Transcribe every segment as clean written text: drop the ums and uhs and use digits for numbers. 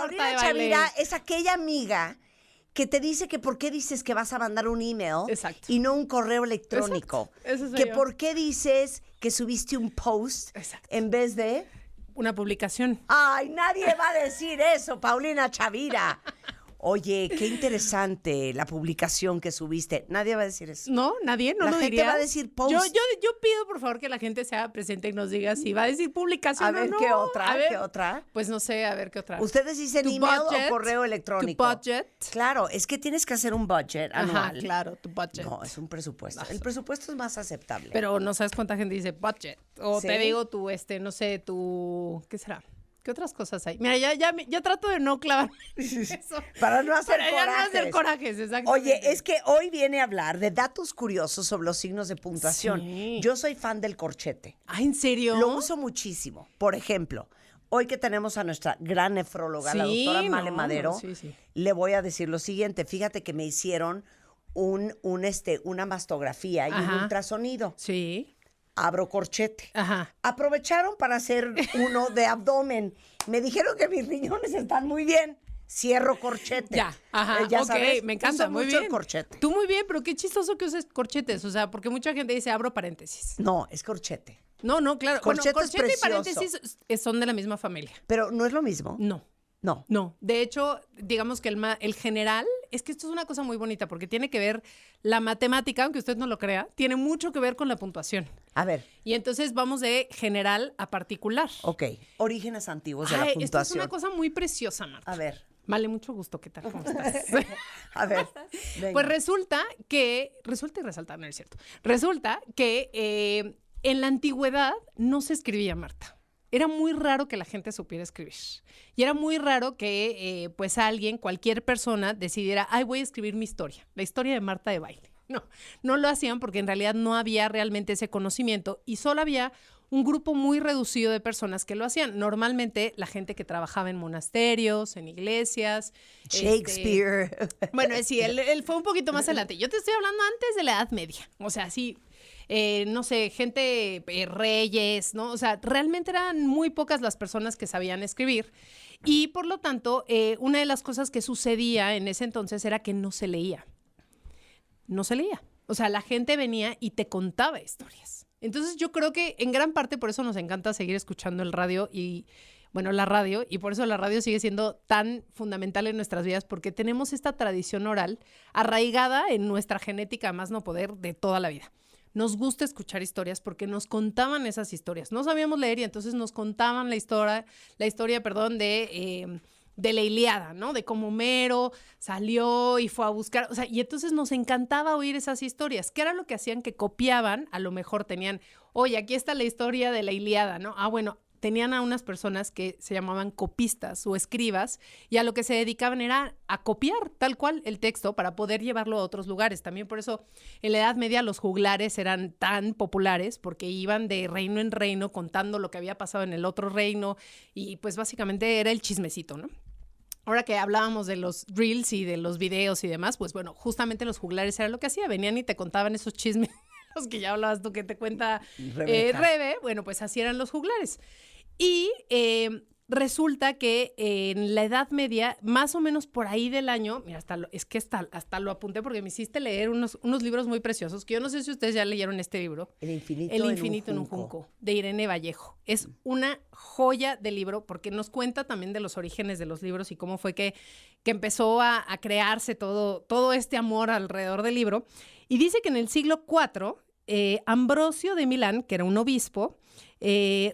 Paulina Chavira es aquella amiga que te dice que por qué dices que vas a mandar un email y no un correo electrónico. Eso soy que yo. por qué dices que subiste un post en vez de una publicación. Ay, nadie va a decir eso, Paulina Chavira. Oye, qué interesante la publicación que subiste. Nadie va a decir eso. No, nadie, no la lo gente diría. va a decir post. Yo pido, por favor, que la gente sea presente y nos diga si va a decir publicación a ver, o no. ¿qué otra? A ver, ¿Qué otra? Pues no sé, a ver qué otra. ¿Ustedes dicen email o correo electrónico? Tu budget. Claro, es que tienes que hacer un budget anual. Ajá, claro, tu budget. No, es un presupuesto. El presupuesto es más aceptable. Pero no sabes cuánta gente dice budget. O ¿Sí? te digo tu, no sé, tu, ¿qué será? ¿Qué otras cosas hay? Mira, ya trato de no clavarme eso. Para no hacer Para corajes. ya no hacer corajes, exactamente. Oye, es que hoy viene a hablar de datos curiosos sobre los signos de puntuación. Sí. Yo soy fan del corchete. Ah, ¿en serio? Lo uso muchísimo. Por ejemplo, hoy que tenemos a nuestra gran nefróloga, la doctora Male Madero, le voy a decir lo siguiente. Fíjate que me hicieron una mastografía y un ultrasonido. Sí. Abro corchete. Ajá. Aprovecharon para hacer uno de abdomen. Me dijeron que mis riñones están muy bien. Cierro corchete. Ya, ajá, ya ok, sabes, me encanta, uso muy mucho bien. el corchete. Tú muy bien, pero qué chistoso que uses corchetes, o sea, porque mucha gente dice, abro paréntesis. No, es corchete. No, claro. Corchete bueno, es corchete y precioso. paréntesis son de la misma familia. Pero no es lo mismo. No. No. No, de hecho, digamos que el general, es que esto es una cosa muy bonita porque tiene que ver, la matemática, aunque usted no lo crea, tiene mucho que ver con la puntuación. A ver. Y entonces vamos de general a particular. Ok, orígenes antiguos de la puntuación. Esto es una cosa muy preciosa, Marta. A ver. Vale, mucho gusto, ¿qué tal? ¿Cómo estás? A ver, venga. Pues resulta y resalta, no es cierto. Resulta que en la antigüedad no se escribía, Marta. Era muy raro que la gente supiera escribir. Y era muy raro que pues alguien, cualquier persona, decidiera, voy a escribir mi historia, la historia de Marta de baile. No lo hacían porque en realidad no había realmente ese conocimiento y solo había un grupo muy reducido de personas que lo hacían. Normalmente la gente que trabajaba en monasterios, en iglesias. Shakespeare. Bueno, sí, él fue un poquito más adelante. Yo te estoy hablando antes de la Edad Media. O sea, sí, no sé, gente, reyes, ¿no? O sea, realmente eran muy pocas las personas que sabían escribir. Y por lo tanto, una de las cosas que sucedía en ese entonces era que no se leía. No se leía. O sea, la gente venía y te contaba historias. Entonces yo creo que en gran parte por eso nos encanta seguir escuchando el radio y, bueno, la radio, y por eso la radio sigue siendo tan fundamental en nuestras vidas, porque tenemos esta tradición oral arraigada en nuestra genética a más no poder de toda la vida. Nos gusta escuchar historias porque nos contaban esas historias. No sabíamos leer y entonces nos contaban la historia, de la Ilíada, ¿no? De cómo Homero salió y fue a buscar, o sea, y entonces nos encantaba oír esas historias. ¿Qué era lo que hacían? Que copiaban, a lo mejor tenían, oye, aquí está la historia de la Ilíada, ¿no? Bueno, tenían a unas personas que se llamaban copistas o escribas y a lo que se dedicaban era a copiar tal cual el texto para poder llevarlo a otros lugares. También por eso en la Edad Media los juglares eran tan populares porque iban de reino en reino contando lo que había pasado en el otro reino y pues básicamente era el chismecito, ¿no? Ahora que hablábamos de los reels y de los videos y demás, pues bueno, justamente los juglares era lo que hacía, venían y te contaban esos chismes, los que ya hablabas tú que te cuenta Rebe, bueno, pues así eran los juglares. Y resulta que en la Edad Media, más o menos por ahí del año, mira, hasta lo apunté porque me hiciste leer unos libros muy preciosos, que yo no sé si ustedes ya leyeron este libro. El infinito en un junco, de Irene Vallejo. Es una joya de libro porque nos cuenta también de los orígenes de los libros y cómo fue que empezó a crearse todo este amor alrededor del libro. Y dice que en el siglo IV, Ambrosio de Milán, que era un obispo,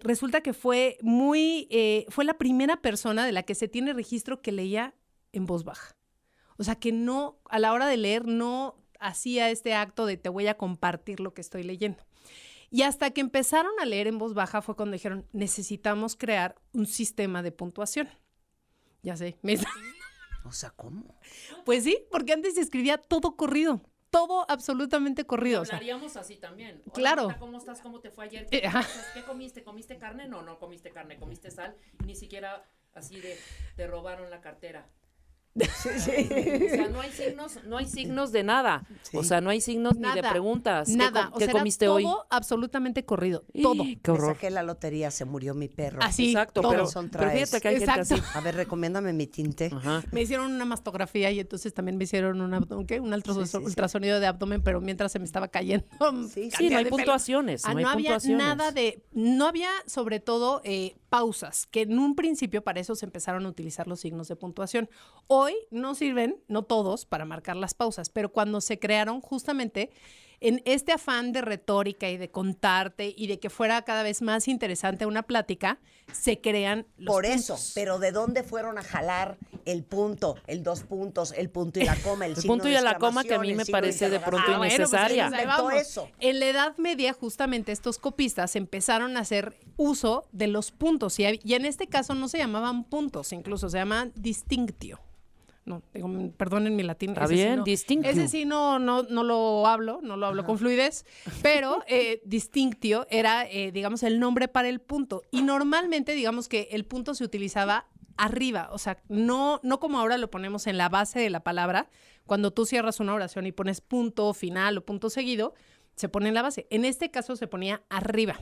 resulta que fue la primera persona de la que se tiene registro que leía en voz baja. O sea, que no, a la hora de leer, no hacía este acto de te voy a compartir lo que estoy leyendo. Y hasta que empezaron a leer en voz baja fue cuando dijeron, necesitamos crear un sistema de puntuación. Ya sé. O sea, ¿cómo? Pues sí, porque antes se escribía todo corrido. Todo absolutamente corrido. Hablaríamos así también. Hola, Claro. Marta, ¿cómo estás? ¿Cómo te fue ayer? ¿Qué comiste? ¿Comiste carne? No comiste carne, comiste sal. Ni siquiera así te robaron la cartera. Sí, sí. O sea, no hay signos de nada. Sí. O sea, no hay signos ni de preguntas. Nada. ¿Qué comiste hoy? Todo absolutamente corrido. Todo. Qué horror. Me saqué la lotería, se murió mi perro. Así, exacto. todo. Pero fíjate que hay gente así. A ver, recomiéndame mi tinte. Ajá. Me hicieron una mastografía y entonces también me hicieron un ultrasonido de abdomen, pero mientras se me estaba cayendo. Sí, no hay puntuaciones. No había nada de... No había, sobre todo, pausas, que en un principio para eso se empezaron a utilizar los signos de puntuación. Hoy no sirven, no todos, para marcar las pausas, pero cuando se crearon justamente en este afán de retórica y de contarte y de que fuera cada vez más interesante una plática, se crean los Por puntos. eso, pero ¿de dónde fueron a jalar el punto, el 2 puntos, el punto y la coma, el signo punto y la coma que a mí me parece de pronto innecesaria? Eso. En la Edad Media, justamente, estos copistas empezaron a hacer uso de los puntos y en este caso no se llamaban puntos, incluso se llamaban distinctio. No, digo, perdonen mi latín. Está bien, sí no, distinctio. Ese sí no lo hablo con fluidez, pero distinctio era, digamos, el nombre para el punto. Y normalmente, digamos que el punto se utilizaba arriba, o sea, no como ahora lo ponemos en la base de la palabra. Cuando tú cierras una oración y pones punto final o punto seguido, se pone en la base. En este caso se ponía arriba.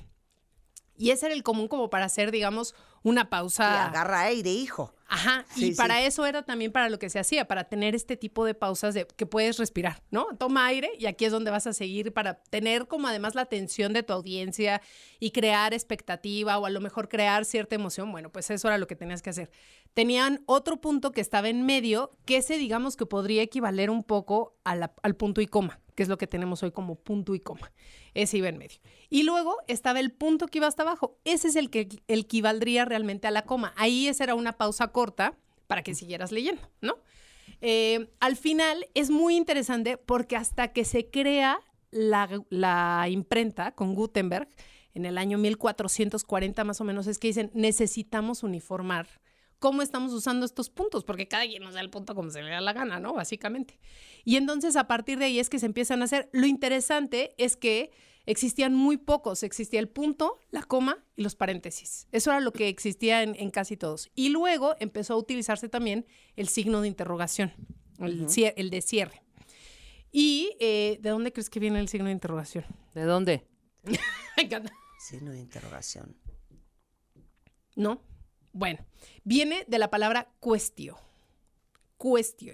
Y ese era el común como para hacer, digamos, una pausa. Y agarra aire, hijo. Ajá, sí, y para eso era también para lo que se hacía, para tener este tipo de pausas de que puedes respirar, ¿no? Toma aire y aquí es donde vas a seguir para tener como además la atención de tu audiencia y crear expectativa o a lo mejor crear cierta emoción. Bueno, pues eso era lo que tenías que hacer. Tenían otro punto que estaba en medio, que ese digamos que podría equivaler un poco al punto y coma, que es lo que tenemos hoy como punto y coma. Ese iba en medio. Y luego estaba el punto que iba hasta abajo. Ese es el que equivaldría realmente a la coma. Ahí esa era una pausa corta para que siguieras leyendo, ¿no? Al final es muy interesante porque hasta que se crea la imprenta con Gutenberg, en el año 1440 más o menos, es que dicen, necesitamos uniformar cómo estamos usando estos puntos, porque cada quien nos da el punto como se le da la gana, ¿no? Básicamente. Y entonces a partir de ahí es que se empiezan a hacer. Lo interesante es que existían muy pocos. Existía el punto, la coma y los paréntesis. Eso era lo que existía en casi todos. Y luego empezó a utilizarse también el signo de interrogación, el de cierre. ¿Y de dónde crees que viene el signo de interrogación? ¿De dónde? Me encanta. Signo de interrogación. ¿No? Bueno, viene de la palabra cuestio.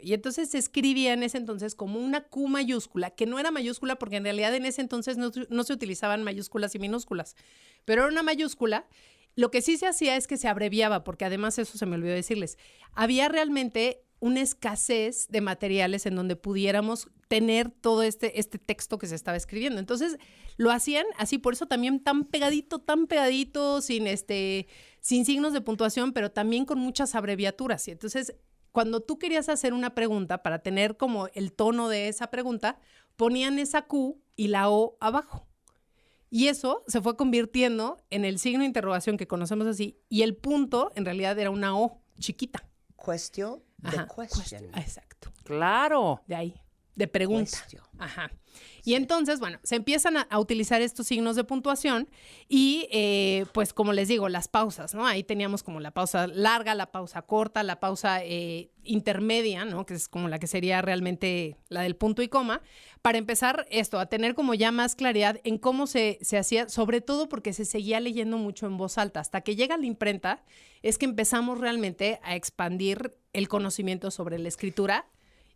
Y entonces se escribía en ese entonces como una Q mayúscula, que no era mayúscula porque en realidad en ese entonces no se utilizaban mayúsculas y minúsculas, pero era una mayúscula. Lo que sí se hacía es que se abreviaba, porque además eso se me olvidó decirles. Había realmente una escasez de materiales en donde pudiéramos tener todo este texto que se estaba escribiendo. Entonces lo hacían así, por eso también tan pegadito, sin signos de puntuación, pero también con muchas abreviaturas. Y entonces, cuando tú querías hacer una pregunta, para tener como el tono de esa pregunta, ponían esa Q y la O abajo. Y eso se fue convirtiendo en el signo de interrogación que conocemos así, y el punto en realidad era una O chiquita. Question de question. Exacto. Claro. De ahí, de pregunta. Question. Ajá. Y entonces, bueno, se empiezan a utilizar estos signos de puntuación y, pues, como les digo, las pausas, ¿no? Ahí teníamos como la pausa larga, la pausa corta, la pausa intermedia, ¿no? Que es como la que sería realmente la del punto y coma, para empezar a tener como ya más claridad en cómo se hacía, sobre todo porque se seguía leyendo mucho en voz alta. Hasta que llega la imprenta, es que empezamos realmente a expandir el conocimiento sobre la escritura.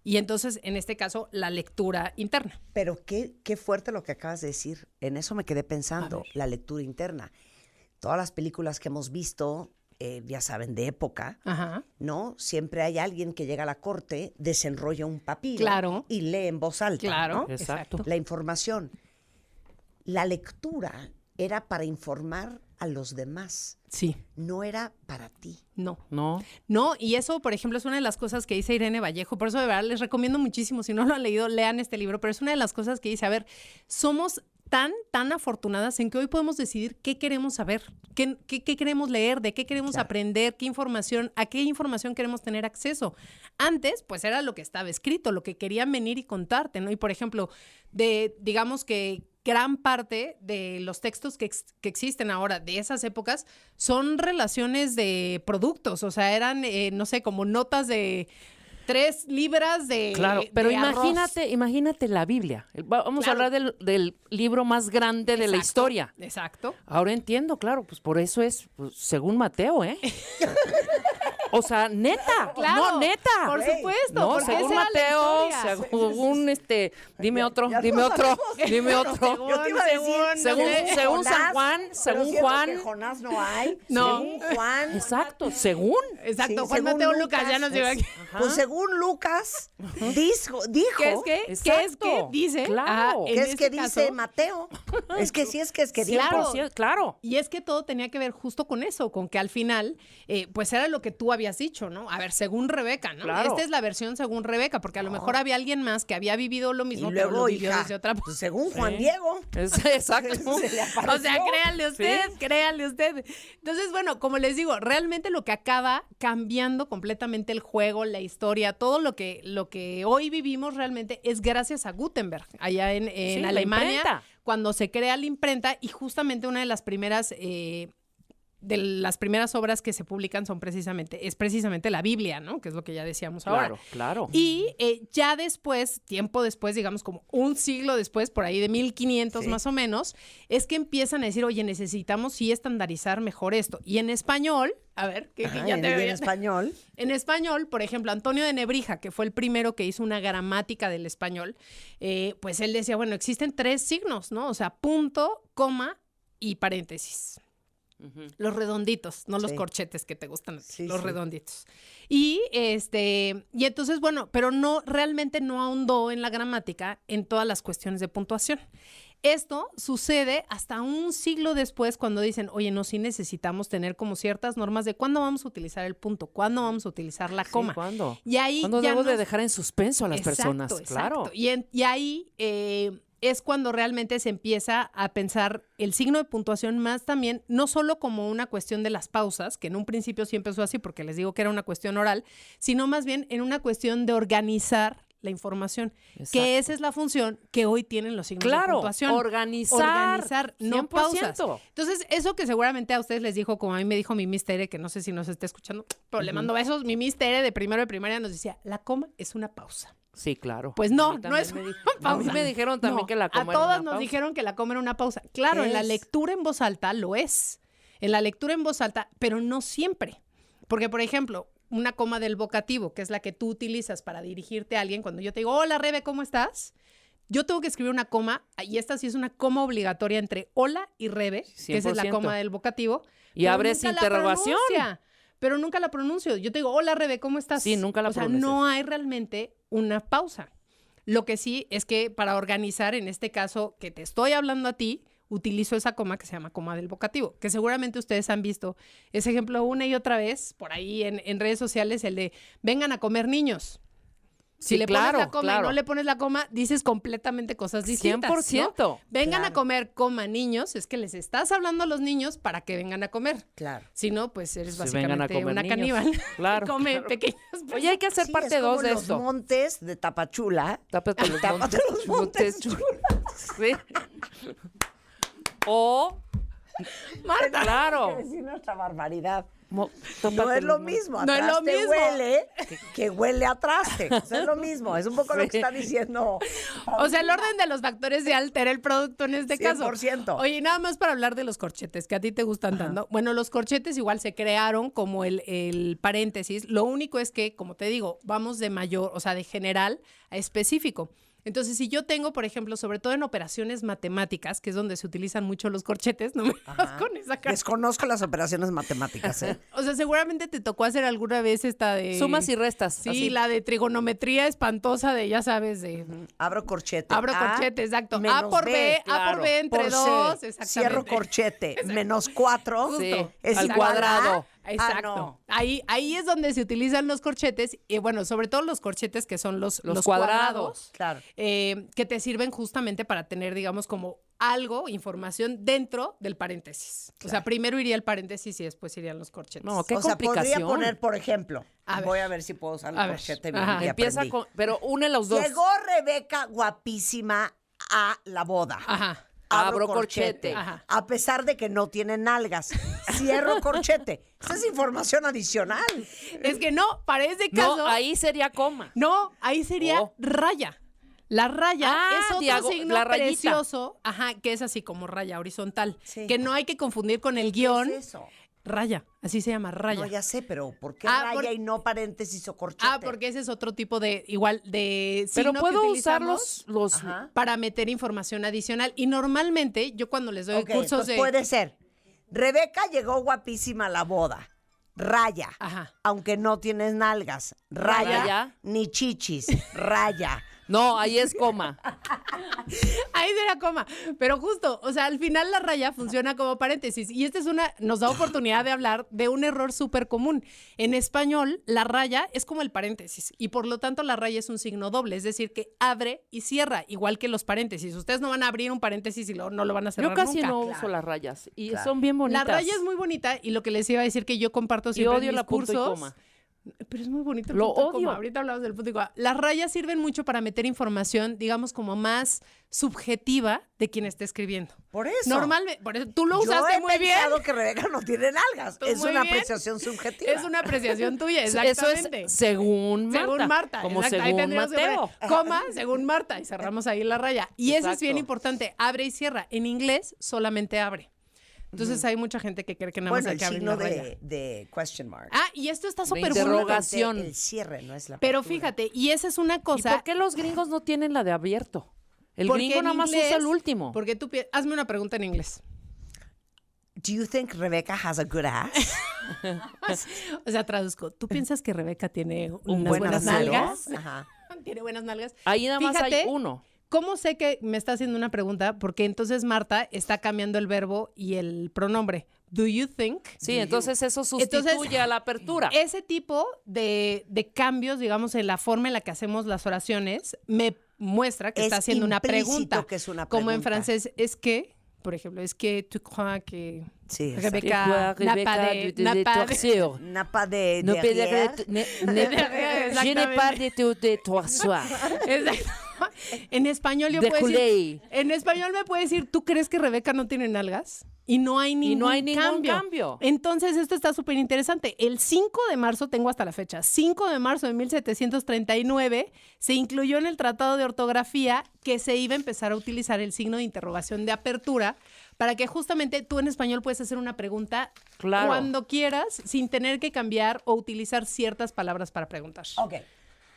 Y entonces, en este caso, la lectura interna. Pero qué fuerte lo que acabas de decir. En eso me quedé pensando, la lectura interna. Todas las películas que hemos visto, ya saben, de época, ¿no? Siempre hay alguien que llega a la corte, desenrolla un papiro y lee en voz alta, ¿no? Exacto. La información. La lectura era para informar a los demás. Sí. No era para ti. No, y eso, por ejemplo, es una de las cosas que dice Irene Vallejo. Por eso, de verdad, les recomiendo muchísimo. Si no lo han leído, lean este libro. Pero es una de las cosas que dice, a ver, somos tan afortunadas en que hoy podemos decidir qué queremos saber, qué queremos leer, de qué queremos aprender, a qué información queremos tener acceso. Antes, pues, era lo que estaba escrito, lo que querían venir y contarte, ¿no? Y, por ejemplo, digamos que gran parte de los textos que existen ahora de esas épocas son relaciones de productos, o sea, eran, no sé, como notas de 3 libras de Claro, pero de imagínate la Biblia. Vamos a hablar del libro más grande de la historia. Exacto. Ahora entiendo, claro, pues por eso es, pues, según Mateo, ¿eh? O sea, neta. Claro, no, neta. Por supuesto. No, porque según esa era la Mateo, historia. según dime otro. Yo te iba a decir, según San Jonás, Juan, pero según siento Juan. que Jonás no hay. No. Según Juan. Exacto, según. Exacto, Sí, Juan según Mateo Lucas, ya nos lleva aquí. Pues según Lucas, dijo. ¿Qué es que? ¿Qué es que Exacto. dice? Claro. En ¿Qué es que este dice caso, Mateo? Es que sí, es que Claro. Claro. Y es que todo tenía que ver justo con eso, con que al final, pues era lo que tú habías dicho, ¿no? A ver, según Rebeca, ¿no? Claro. Esta es la versión según Rebeca, porque a lo mejor había alguien más que había vivido lo Y mismo, pero luego, lo vivió hija, desde otra pues, según Juan Diego. Exacto. Se le O apareció. sea, créanle usted. Entonces, bueno, como les digo, realmente lo que acaba cambiando completamente el juego, la historia, todo lo que hoy vivimos realmente es gracias a Gutenberg, allá en Sí, la Alemania, imprenta. cuando se crea la imprenta, y justamente una de las primeras obras que se publican es precisamente la Biblia, ¿no? Que es lo que ya decíamos ahora. Claro. Y ya después, tiempo después, digamos como un siglo después, por ahí de 1500 Sí. más o menos, es que empiezan a decir, oye, necesitamos sí estandarizar mejor esto. Y en español, a ver, que Ajá, ya y te en veía. español. En español, por ejemplo, Antonio de Nebrija, que fue el primero que hizo una gramática del español, pues él decía, bueno, existen 3 signos, ¿no? O sea, punto, coma y paréntesis. Los redonditos, no los Sí. corchetes que te gustan, Sí, los sí. redonditos. Y entonces, bueno, pero realmente no ahondó en la gramática en todas las cuestiones de puntuación. Esto sucede hasta un siglo después cuando dicen, oye, no, sí necesitamos tener como ciertas normas de cuándo vamos a utilizar el punto, cuándo vamos a utilizar la coma. ¿Cuándo? Y ahí ¿Cuándo ya debo de nos- dejar en suspenso a las personas? Claro. Y ahí es cuando realmente se empieza a pensar el signo de puntuación más también, no solo como una cuestión de las pausas, que en un principio sí empezó así porque les digo que era una cuestión oral, sino más bien en una cuestión de organizar la información, Exacto. que esa es la función que hoy tienen los signos de Claro, puntuación. organizar, no 100%. pausas. Entonces, eso que seguramente a ustedes les dijo, como a mí me dijo mi Miss Tere, que no sé si nos está escuchando, pero le mando besos, mi Miss Tere de primero de primaria nos decía, la coma es una pausa. Sí, claro. Pues A no, mí no también es me una di- pausa. A mí me dijeron también No, que la coma a era todas una nos pausa. dijeron que la coma era una pausa. Claro, ¿Qué en la es? lectura en voz alta lo es. En la lectura en voz alta, pero no siempre. Porque, por ejemplo, una coma del vocativo, que es la que tú utilizas para dirigirte a alguien, cuando yo te digo, hola, Rebe, ¿cómo estás? Yo tengo que escribir una coma, y esta sí es una coma obligatoria entre hola y Rebe, que esa es la 100%. coma del vocativo. Y pero abres nunca la interrogación. pronuncia, pero nunca la pronuncio. Yo te digo, hola, Rebe, ¿cómo estás? Sí, nunca la O sea, pronuncias. no hay realmente una pausa. Lo que sí es que para organizar, en este caso, que te estoy hablando a ti, utilizo esa coma que se llama coma del vocativo, que seguramente ustedes han visto ese ejemplo una y otra vez por ahí en redes sociales, el de vengan a comer niños. Si Sí, le claro, pones la coma claro. y no le pones la coma, dices completamente cosas distintas. 100%. ¿no? Vengan Claro. a comer, coma niños, es que les estás hablando a los niños para que vengan a comer. Claro. Si no, pues eres Sí, vengan a básicamente comer una niños. caníbal. Claro, Come claro. pequeñas Oye, hay que hacer Sí, parte es como 2 de los esto. montes de Tapachula. Tápate los Tápate los montes Sí. O, Marta. claro. Es decir nuestra barbaridad. No tápate es lo los mismo. No es Atrás lo te mismo. huele que huele a traste. O sea, es lo mismo. Es un poco lo que Sí. está diciendo. O sea, el orden de los factores de altera el producto en este caso. 100%. Oye, y nada más para hablar de los corchetes, que a ti te gustan tanto. Bueno, los corchetes igual se crearon como el paréntesis. Lo único es que, como te digo, vamos de mayor, o sea, de general a específico. Entonces, si yo tengo, por ejemplo, sobre todo en operaciones matemáticas, que es donde se utilizan mucho los corchetes, no me vas con esa cara. Desconozco las operaciones matemáticas, ¿eh? O sea, seguramente te tocó hacer alguna vez esta de... Sumas y restas. Sí, así. la de trigonometría espantosa de, ya sabes, de... Abro corchete. Abro A corchete, exacto. A menos por B, A claro. por B entre por C. dos, exactamente. Cierro corchete. Menos 4 Sí, es al igual a- cuadrado. Exacto. no. Ahí es donde se utilizan los corchetes, y bueno, sobre todo los corchetes que son los cuadrados. Claro. que te sirven justamente para tener, digamos, como algo, información dentro del paréntesis. O sea, primero iría el paréntesis y después irían los corchetes. No, qué O sea, podría complicación. poner, por ejemplo, A ver. voy a ver si puedo usar el A ver. corchete bien. Ajá. que Empieza aprendí. con, pero une los dos. Llegó Rebeca guapísima a la boda. Ajá. abro corchete. Ajá. A pesar de que no tiene nalgas, cierro corchete. Esa es información adicional. Es que no, para ese caso. No, ahí sería coma. No, ahí sería raya. La raya es otro signo la rayita. precioso, que es así como raya horizontal, Sí. que no hay que confundir con el guión. ¿Qué es eso? Raya, así se llama, raya. No, ya sé, pero ¿por qué Ah, raya y no paréntesis o corchete? Porque ese es otro tipo de, igual, de Pero signo puedo que usar utilizamos los Ajá. para meter información adicional. Y normalmente, yo cuando les doy Ok, cursos entonces de... puede ser. Rebeca llegó guapísima a la boda. Raya. Ajá. Aunque no tienes nalgas. Raya. Raya. Ni chichis. Raya. No, ahí es coma. Ahí será coma. Pero justo, o sea, al final la raya funciona como paréntesis. Y nos da oportunidad de hablar de un error súper común. En español, la raya es como el paréntesis. Y por lo tanto, la raya es un signo doble. Es decir, que abre y cierra, igual que los paréntesis. Ustedes no van a abrir un paréntesis y no lo van a cerrar Yo casi nunca. no uso las rayas. Y son bien bonitas. La raya es muy bonita y lo que les iba a decir que yo comparto Y siempre odio en mis la punto y cursos. coma. Pero es muy bonito el Lo punto y odio. coma. Ahorita hablamos del punto y coma. Las rayas sirven mucho para meter información, digamos, como más subjetiva de quien está escribiendo. Por eso. Normalmente, por eso tú lo Yo usaste he muy bien. pensado que Rebeca no tiene nalgas. Tú Es muy una bien. apreciación subjetiva. Es una apreciación tuya, Eso exactamente. es según Marta. Según Marta, Como exacto. Ahí según tendríamos que Mateo. poner coma, según Marta, y cerramos ahí la raya. Y eso es bien Exacto. importante, abre y cierra. En inglés solamente abre. Entonces hay mucha gente que cree que nada más Bueno, hay el que abrir signo la raya. de question mark. Y esto está De súper interrogación. bueno. El cierre, no es la Pero apertura. fíjate, y esa es una ¿Y cosa. por qué los gringos no tienen la de abierto? El porque gringo en nada más inglés- usa el último. Porque hazme una pregunta en inglés. Do you think Rebecca has a good ass? O sea, traduzco. ¿Tú piensas que Rebeca tiene Un unas buen buenas asero. nalgas? Ajá. Tiene buenas nalgas. Ahí nada más Fíjate, hay uno. ¿Cómo sé que me está haciendo una pregunta? Porque entonces Marta está cambiando el verbo y el pronombre. Do you think? Sí, entonces eso sustituye Entonces, a la apertura. Ese tipo de cambios, digamos, en la forma en la que hacemos las oraciones, me muestra que Es está haciendo una implícito pregunta. que es una Como en pregunta. francés, es que, por ejemplo, es que tu crois que Sí, exacto. Rebeca n'a pas de... Napa de No derrière. Je n'ai pas de toisoir. Exacto. En español yo De puedo decir, culé. en español me puede decir, ¿tú crees que Rebeca no tiene nalgas? Y no hay ningún, cambio. Entonces, esto está súper interesante. El 5 de marzo, tengo hasta la fecha, 5 de marzo de 1739, se incluyó en el Tratado de Ortografía que se iba a empezar a utilizar el signo de interrogación de apertura para que justamente tú en español puedes hacer una pregunta Claro. cuando quieras sin tener que cambiar o utilizar ciertas palabras para preguntar. Ok.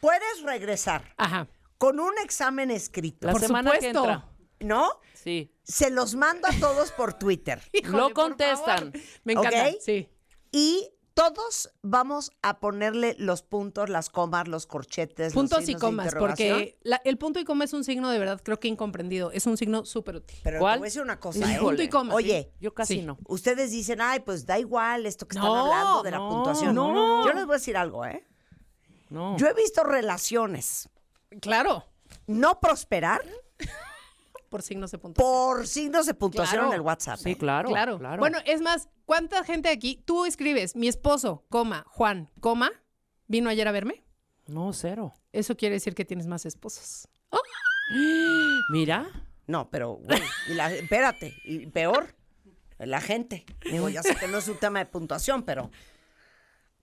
Puedes regresar Ajá. con un examen escrito. La Por semana que supuesto. entra. ¿No? Sí. Se los mando a todos por Twitter. Híjole, Lo por contestan. favor. Me encanta, ¿Ok? sí. Y todos vamos a ponerle los puntos, las comas, los corchetes, Puntos los y signos de comas, interrogación. porque el punto y coma es un signo de verdad, creo que incomprendido. Es un signo súper útil. Pero ¿Cuál? te voy a decir una cosa, Híjole. ¿eh? Punto y coma. Oye, Yo casi Sí. no. ustedes dicen, ay, pues da igual esto que están No, hablando de la no, puntuación. no. Yo les voy a decir algo, ¿eh? No. Yo he visto relaciones Claro. no prosperar Por signos de puntuación. por signos de puntuación Claro. en el WhatsApp. Sí, ¿eh? claro. Claro. Claro. Bueno, es más, ¿cuánta gente aquí? Tú escribes, mi esposo, coma, Juan, coma, vino ayer a verme. No, cero. Eso quiere decir que tienes más esposos. Mira. No, pero, güey, espérate, y peor, la gente. Digo, ya sé que no es un tema de puntuación, pero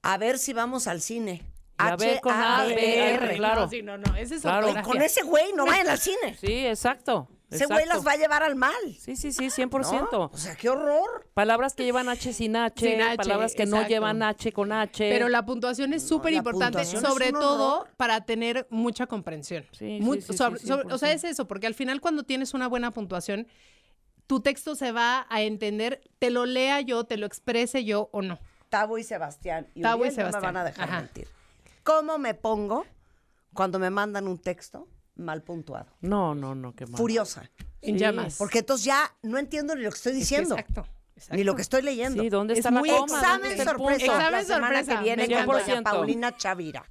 a ver si vamos al cine. Y a ver con H-A-B-R. claro. No, sí, no. Ese es Claro. ortografía. Con ese güey no vayan al cine. Sí, exacto. Ese güey las exacto. va a llevar al mal. Sí, 100%. ¿No? O sea, qué horror. Palabras que llevan H sin H, Sin H, palabras que no exacto. llevan H con H. Pero la puntuación es súper la importante, puntuación es sobre un todo horror. para tener mucha comprensión. Sí, Mu- sí, sí, sobre- sí, sobre- o sea, 100%. es eso, porque al final cuando tienes una buena puntuación, tu texto se va a entender, te lo lea yo, te lo exprese yo o no. Tabo y Sebastián. Y Tabo y Uriel no me Sebastián. van a dejar Ajá. mentir. ¿Cómo me pongo cuando me mandan un texto mal puntuado? No, qué mal. Furiosa. En Sí. llamas. Porque entonces ya no entiendo ni lo que estoy diciendo, Exacto. ni lo que estoy leyendo. Sí, ¿dónde Es está la muy coma? ¿Dónde Examen está el sorpresa. punto? Examen la semana sorpresa, que viene me con doña 100%. Paulina Chavira.